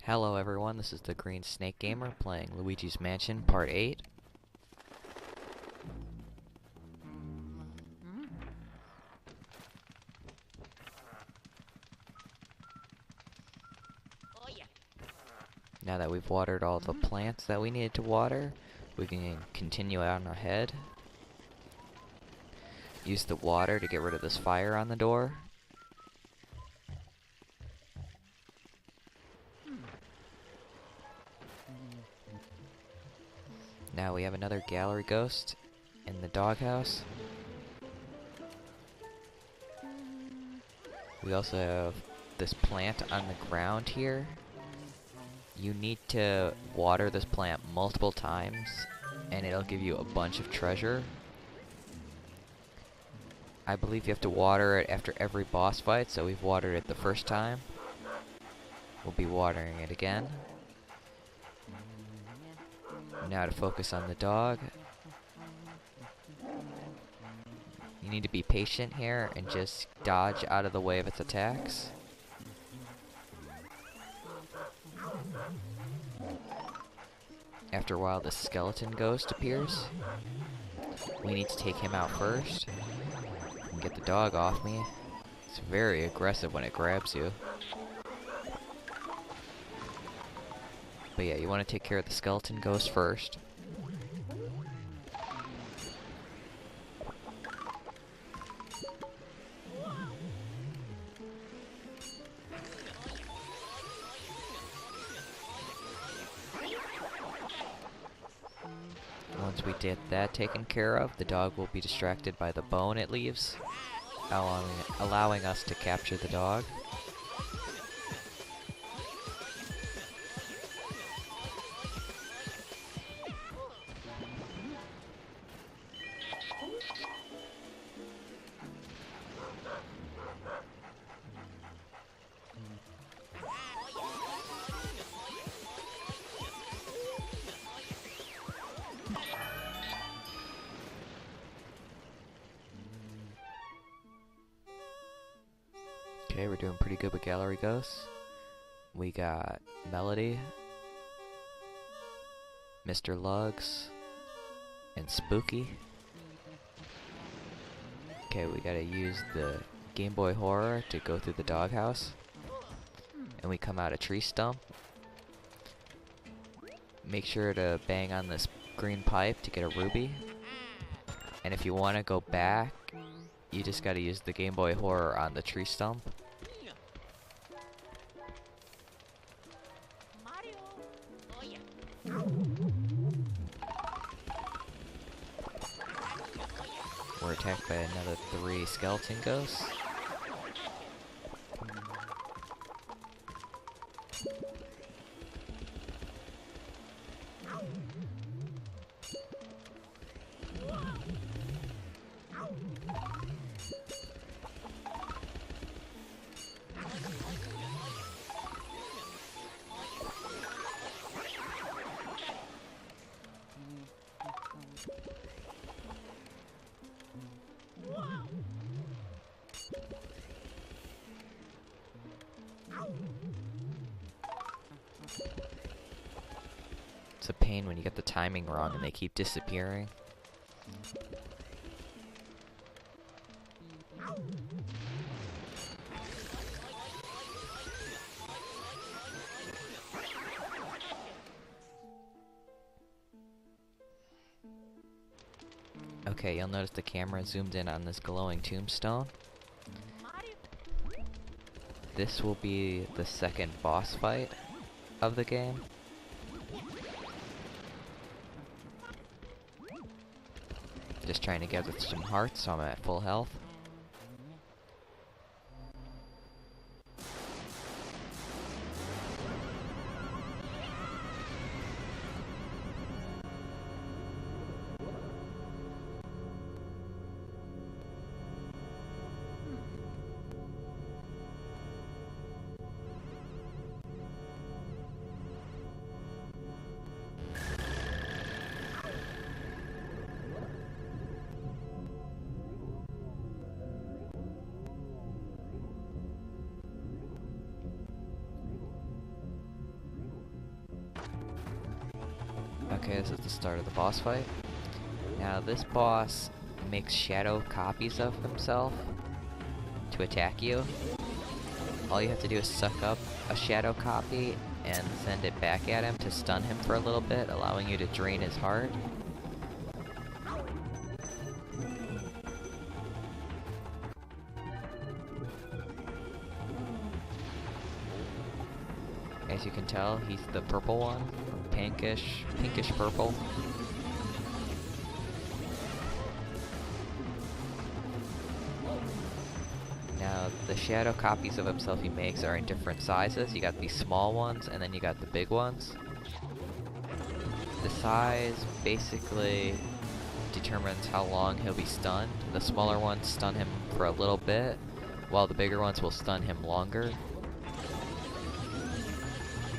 Hello everyone, this is the Green Snake Gamer playing Luigi's Mansion Part 8. Now that we've watered all the plants that we needed to water, we can continue on ahead. Use the water to get rid of this fire on the door. Now we have another gallery ghost in the doghouse. We also have this plant on the ground here. You need to water this plant multiple times and it'll give you a bunch of treasure. I believe you have to water it after every boss fight, so we've watered it the first time. We'll be watering it again. Now to focus on the dog. You need to be patient here and just dodge out of the way of its attacks. After a while, the skeleton ghost appears. We need to take him out first and get the dog off me. It's very aggressive when it grabs you. But yeah, you want to take care of the skeleton ghost first. Once we get that taken care of, the dog will be distracted by the bone it leaves, allowing us to capture the dog. Okay, we're doing pretty good with gallery ghosts. We got Melody, Mr. Lugs, and Spooky. Okay, we gotta use the Game Boy Horror to go through the doghouse. And we come out a tree stump. Make sure to bang on this green pipe to get a ruby. And if you want to go back, you just gotta use the Game Boy Horror on the tree stump. We're attacked by another 3 skeleton ghosts. It's a pain when you get the timing wrong and they keep disappearing. Okay, you'll notice the camera zoomed in on this glowing tombstone. This will be the second boss fight of the game. Just trying to gather some hearts so I'm at full health. Okay, this is the start of the boss fight. Now this boss makes shadow copies of himself to attack you. All you have to do is suck up a shadow copy and send it back at him to stun him for a little bit, allowing you to drain his heart. As you can tell, he's the purple one, pinkish purple. Now, the shadow copies of himself he makes are in different sizes. You got these small ones, and then you got the big ones. The size basically determines how long he'll be stunned. The smaller ones stun him for a little bit, while the bigger ones will stun him longer.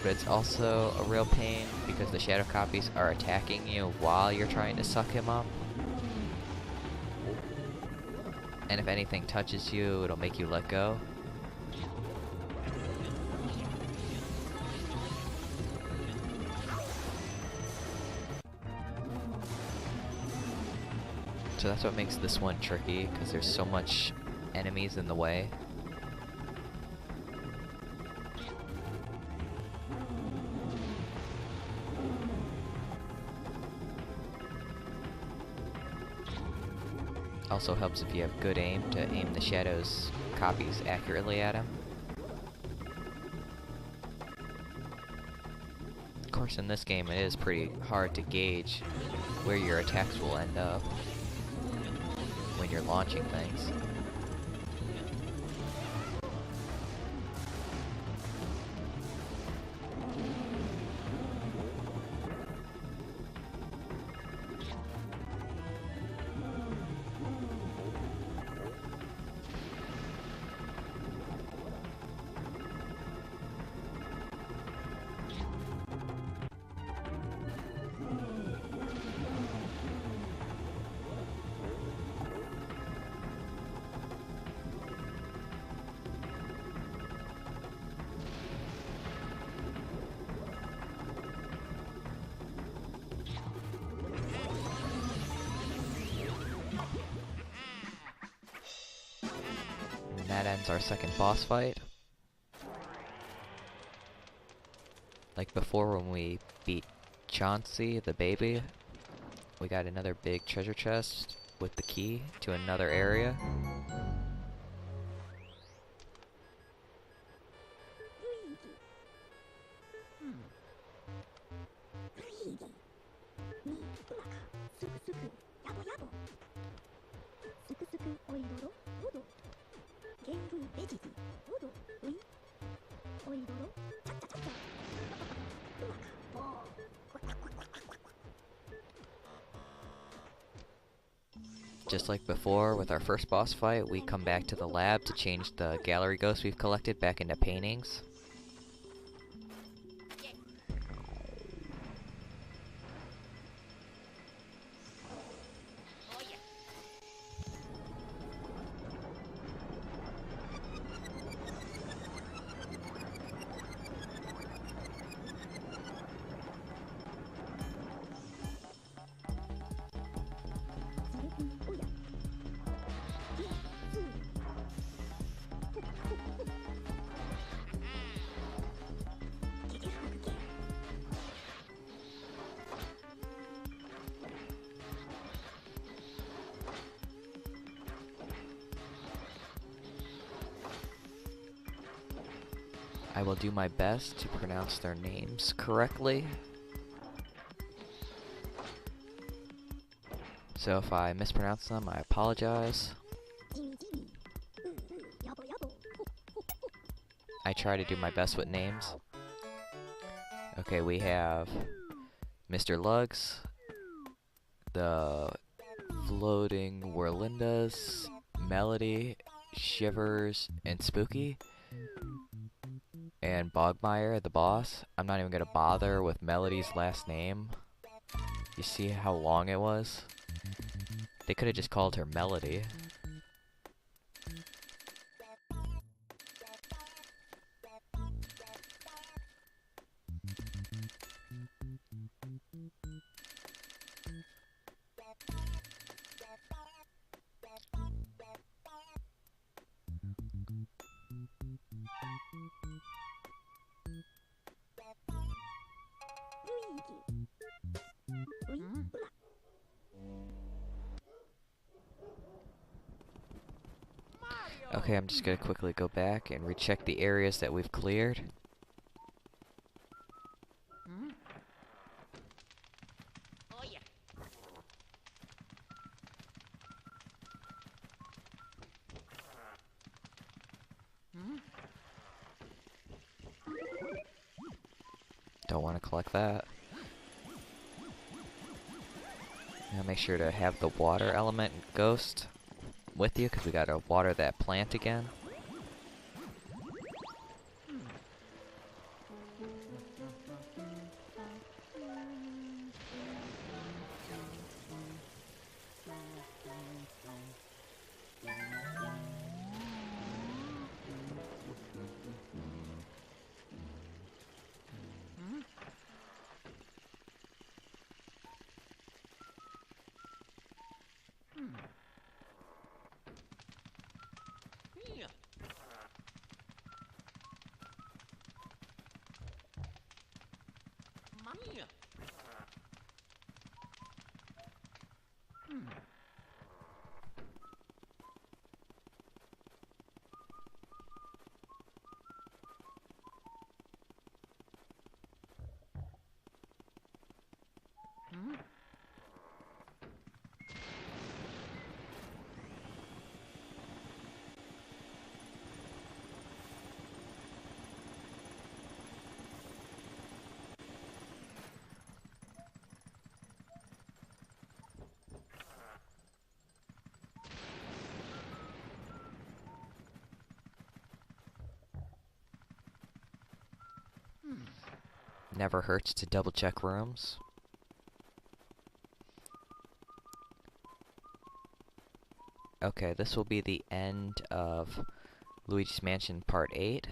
But it's also a real pain because the shadow copies are attacking you while you're trying to suck him up. And if anything touches you, it'll make you let go. So that's what makes this one tricky, because there's so much enemies in the way. Also helps if you have good aim to aim the shadows copies accurately at him. Of course, in this game it is pretty hard to gauge where your attacks will end up when you're launching things. That ends our second boss fight. Like before when we beat Chauncey, the baby, we got another big treasure chest with the key to another area. Just like before with our first boss fight, we come back to the lab to change the gallery ghosts we've collected back into paintings. I will do my best to pronounce their names correctly. So if I mispronounce them, I apologize. I try to do my best with names. Okay, we have Mr. Lugs, the Floating Whirlindas, Melody, Shivers, and Spooky. And Bogmire, the boss. I'm not even gonna bother with Melody's last name. You see how long it was? They could have just called her Melody. Okay, I'm just gonna quickly go back and recheck the areas that we've cleared. Don't want to collect that. Now make sure to have the water element ghost with you, because we gotta water that plant again. Never hurts to double check rooms. Okay, this will be the end of Luigi's Mansion Part 8.